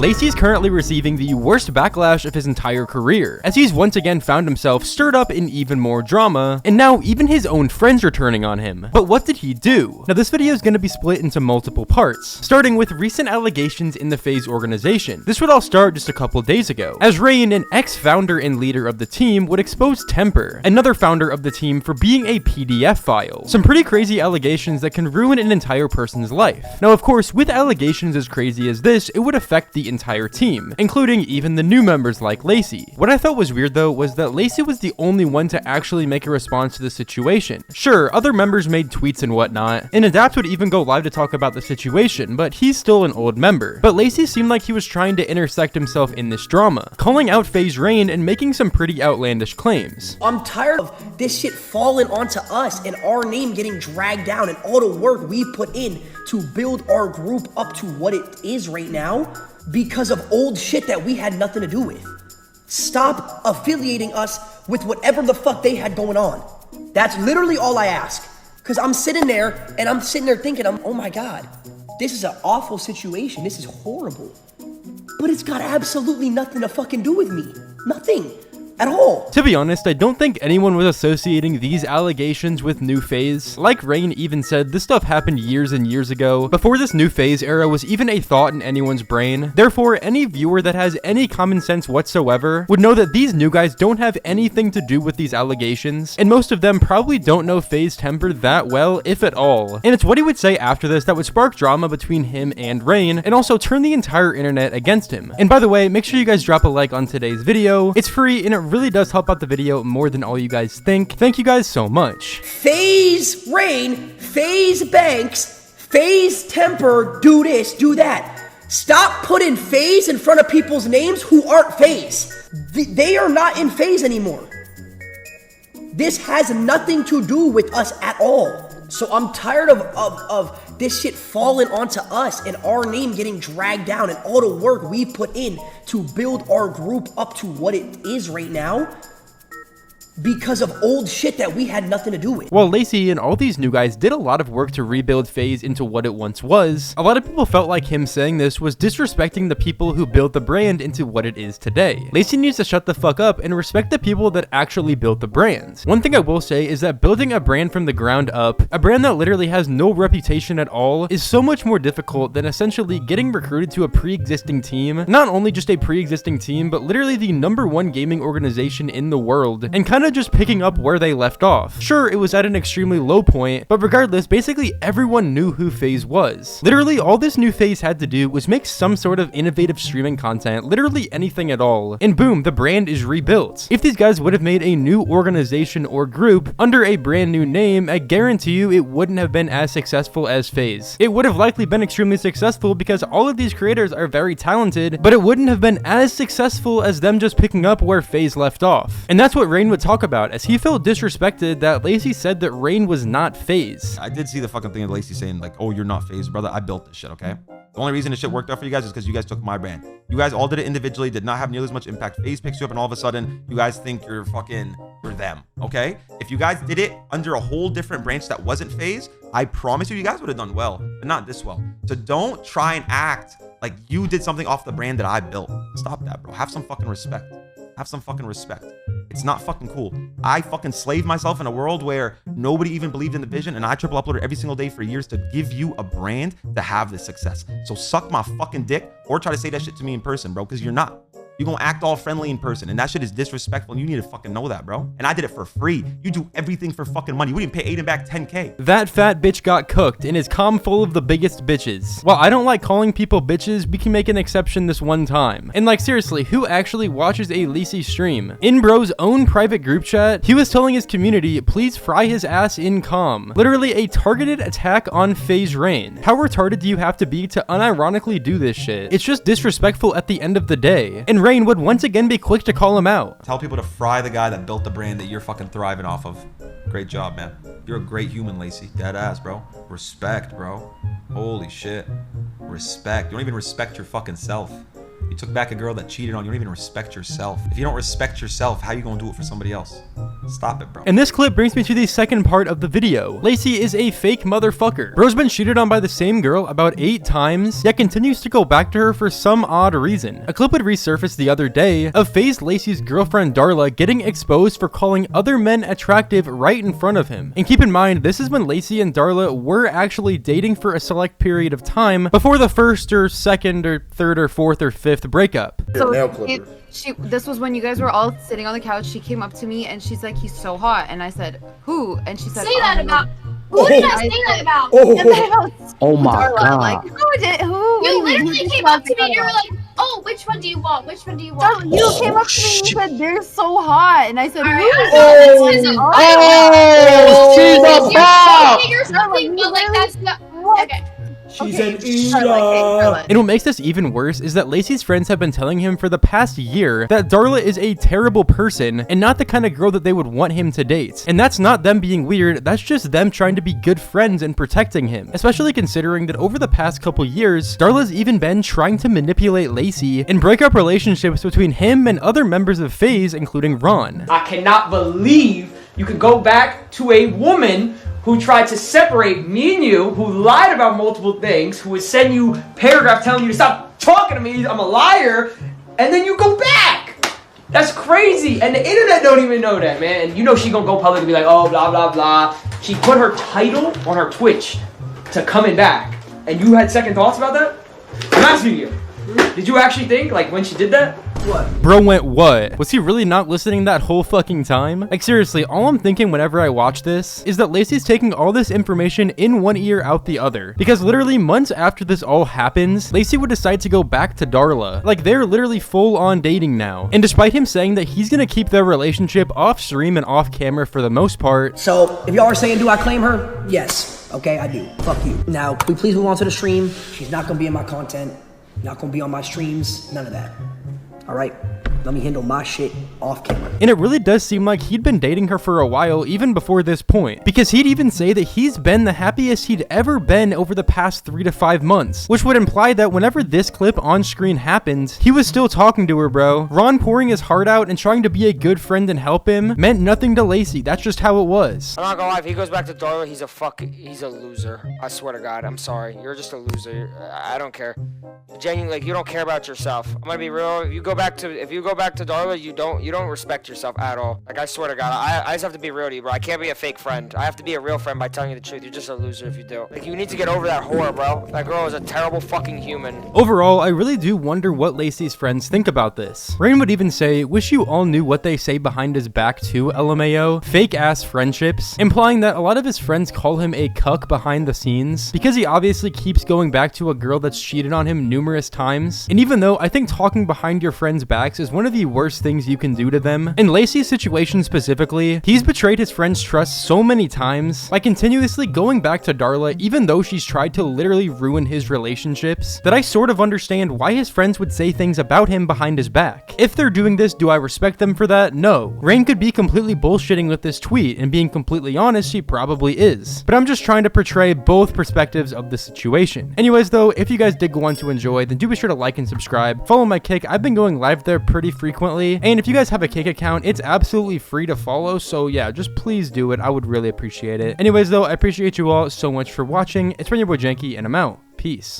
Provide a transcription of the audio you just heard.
Lacy is currently receiving the worst backlash of his entire career, as he's once again found himself stirred up in even more drama, and now even his own friends are turning on him. But what did he do? Now this video is going to be split into multiple parts, starting with recent allegations in the FaZe organization. This would all start just a couple days ago, as Rain, an ex-founder and leader of the team, would expose Temperrr, another founder of the team, for being a PDF file. Some pretty crazy allegations that can ruin an entire person's life. Now of course, with allegations as crazy as this, it would affect the entire team, including even the new members like Lacy. What I thought was weird though was that Lacy was the only one to actually make a response to the situation. Sure, other members made tweets and whatnot, and Adapt would even go live to talk about the situation, but he's still an old member. But Lacy seemed like he was trying to intersect himself in this drama, calling out FaZe Rain and making some pretty outlandish claims. I'm tired of this shit falling onto us and our name getting dragged down and all the work we put in to build our group up to what it is right now because of old shit that we had nothing to do with. Stop affiliating us with whatever the fuck they had going on. That's literally all I ask. Because I'm sitting there thinking, oh my God, this is an awful situation. This is horrible. But it's got absolutely nothing to fucking do with me. Nothing. At all. To be honest, I don't think anyone was associating these allegations with new FaZe. Like Rain even said, this stuff happened years and years ago, before this new FaZe era was even a thought in anyone's brain. Therefore, any viewer that has any common sense whatsoever would know that these new guys don't have anything to do with these allegations, and most of them probably don't know FaZe Temperrr that well, if at all. And it's what he would say after this that would spark drama between him and Rain, and also turn the entire internet against him. And by the way, make sure you guys drop a like on today's video. It's free, and it really does help out the video more than all you guys think. Thank you guys so much. FaZe Rain, FaZe Banks, FaZe Temperrr, do this, do that. Stop putting FaZe in front of people's names who aren't FaZe. They are not in FaZe anymore. This has nothing to do with us at all. So I'm tired of this shit falling onto us and our name getting dragged down and all the work we put in to build our group up to what it is right now because of old shit that we had nothing to do with. While Lacy and all these new guys did a lot of work to rebuild FaZe into what it once was, a lot of people felt like him saying this was disrespecting the people who built the brand into what it is today. Lacy needs to shut the fuck up and respect the people that actually built the brand. One thing I will say is that building a brand from the ground up, a brand that literally has no reputation at all, is so much more difficult than essentially getting recruited to a pre-existing team. Not only just a pre-existing team, but literally the #1 gaming organization in the world, and kind of just picking up where they left off. Sure, it was at an extremely low point, but regardless, basically everyone knew who FaZe was. Literally, all this new FaZe had to do was make some sort of innovative streaming content, literally anything at all, and boom, the brand is rebuilt. If these guys would have made a new organization or group under a brand new name, I guarantee you it wouldn't have been as successful as FaZe. It would have likely been extremely successful because all of these creators are very talented, but it wouldn't have been as successful as them just picking up where FaZe left off. And that's what Rain would talk about, as he felt disrespected that Lacy said that Rain was not FaZe. I did see the fucking thing of Lacy saying like, oh, you're not FaZe, brother. I built this shit, okay? The only reason this shit worked out for you guys is because you guys took my brand. You guys all did it individually, did not have nearly as much impact. FaZe picks you up and all of a sudden you guys think you're them, okay? If you guys did it under a whole different branch that wasn't FaZe, I promise you guys would have done well, but not this well. So don't try and act like you did something off the brand that I built. Stop that, bro. Have some fucking respect. Have some fucking respect. It's not fucking cool. I fucking slaved myself in a world where nobody even believed in the vision, and I triple uploaded every single day for years to give you a brand to have this success. So suck my fucking dick or try to say that shit to me in person, bro, because you're not. You're gonna act all friendly in person, and that shit is disrespectful, and you need to fucking know that, bro. And I did it for free. You do everything for fucking money. We didn't pay Aiden back 10K. That fat bitch got cooked and is calm full of the biggest bitches. While I don't like calling people bitches, we can make an exception this one time. And like seriously, who actually watches a Lacy stream? In bro's own private group chat, he was telling his community, please fry his ass in calm. Literally a targeted attack on FaZe Rain. How retarded do you have to be to unironically do this shit? It's just disrespectful at the end of the day. And Rain would once again be quick to call him out. Tell people to fry the guy that built the brand that you're fucking thriving off of. Great job, man. You're a great human, Lacy. Dead ass, bro. Respect, bro. Holy shit. Respect. You don't even respect your fucking self. You took back a girl that cheated on you. You don't even respect yourself. If you don't respect yourself, how you gonna do it for somebody else? Stop it, bro. And this clip brings me to the second part of the video. Lacy is a fake motherfucker. Bro's been cheated on by the same girl about 8 times, yet continues to go back to her for some odd reason. A clip would resurface the other day of Faze Lacy's girlfriend Darla getting exposed for calling other men attractive right in front of him. And keep in mind, this is when Lacy and Darla were actually dating for a select period of time before the first or second or third or fourth or fifth breakup. So this was when you guys were all sitting on the couch. She came up to me and she's like, "He's so hot," and I said, "Who?" And she said, "Say that about." Who did I say that about? Oh my god! Like, who did? Who? You literally came up to me and you were like, "Oh, which one do you want? Which one do you want?" You came up to me and you said, "They're so hot," and I said, "Who?" She's a bomb! You're something, but like that's not okay. She's an eater. And what makes this even worse is that Lacy's friends have been telling him for the past year that Darla is a terrible person and not the kind of girl that they would want him to date. And that's not them being weird, that's just them trying to be good friends and protecting him. Especially considering that over the past couple years, Darla's even been trying to manipulate Lacy and break up relationships between him and other members of FaZe, including Ron. I cannot believe you could go back to a woman who tried to separate me and you, who lied about multiple things, who would send you paragraphs telling you to stop talking to me, I'm a liar, and then you go back. That's crazy. And the internet don't even know that, man. And you know she gonna go public and be like, oh, blah, blah, blah. She put her title on her Twitch to coming back. And you had second thoughts about that? I'm asking you. Did you actually think, like, when she did that? What? Bro went what? Was he really not listening that whole fucking time? Like seriously, all I'm thinking whenever I watch this is that Lacy's taking all this information in one ear out the other. Because literally months after this all happens, Lacy would decide to go back to Darla. Like they're literally full on dating now. And despite him saying that he's gonna keep their relationship off stream and off camera for the most part. So if y'all are saying, do I claim her? Yes. Okay, I do. Fuck you. Now, can we please move on to the stream? She's not gonna be in my content. Not gonna be on my streams. None of that. All right, let me handle my shit off camera. And it really does seem like he'd been dating her for a while even before this point, because he'd even say that he's been the happiest he'd ever been over the past 3 to 5 months, which would imply that whenever this clip on screen happened, he was still talking to her, bro. Ron pouring his heart out and trying to be a good friend and help him meant nothing to Lacy. That's just how it was. I'm not gonna lie, if he goes back to Darla, he's a loser. I swear to God, I'm sorry. You're just a loser. I don't care. Genuinely, like, you don't care about yourself. I'm gonna be real. If you go back to Darla, you don't respect yourself at all. Like, I swear to God, I just have to be real to you, bro. I can't be a fake friend. I have to be a real friend by telling you the truth. You're just a loser if you do. Like, you need to get over that whore, bro. That girl is a terrible fucking human. Overall, I really do wonder what Lacy's friends think about this. Rain would even say, wish you all knew what they say behind his back too, LMAO. Fake ass friendships, implying that a lot of his friends call him a cuck behind the scenes because he obviously keeps going back to a girl that's cheated on him numerous times. And even though I think talking behind your friends' backs is one of the worst things you can do to them, in Lacy's situation specifically, he's betrayed his friend's trust so many times by continuously going back to Darla even though she's tried to literally ruin his relationships, that I sort of understand why his friends would say things about him behind his back. If they're doing this, do I respect them for that? No. Rain could be completely bullshitting with this tweet, and being completely honest, she probably is. But I'm just trying to portray both perspectives of the situation. Anyways though, if you guys did go on to enjoy, then do be sure to like and subscribe. Follow my Kick, I've been going live there pretty frequently, and if you guys have a Kick account, it's absolutely free to follow, so yeah, just please do it. I would really appreciate it. Anyways though, I appreciate you all so much for watching. It's been your boy Janky, and I'm out. Peace.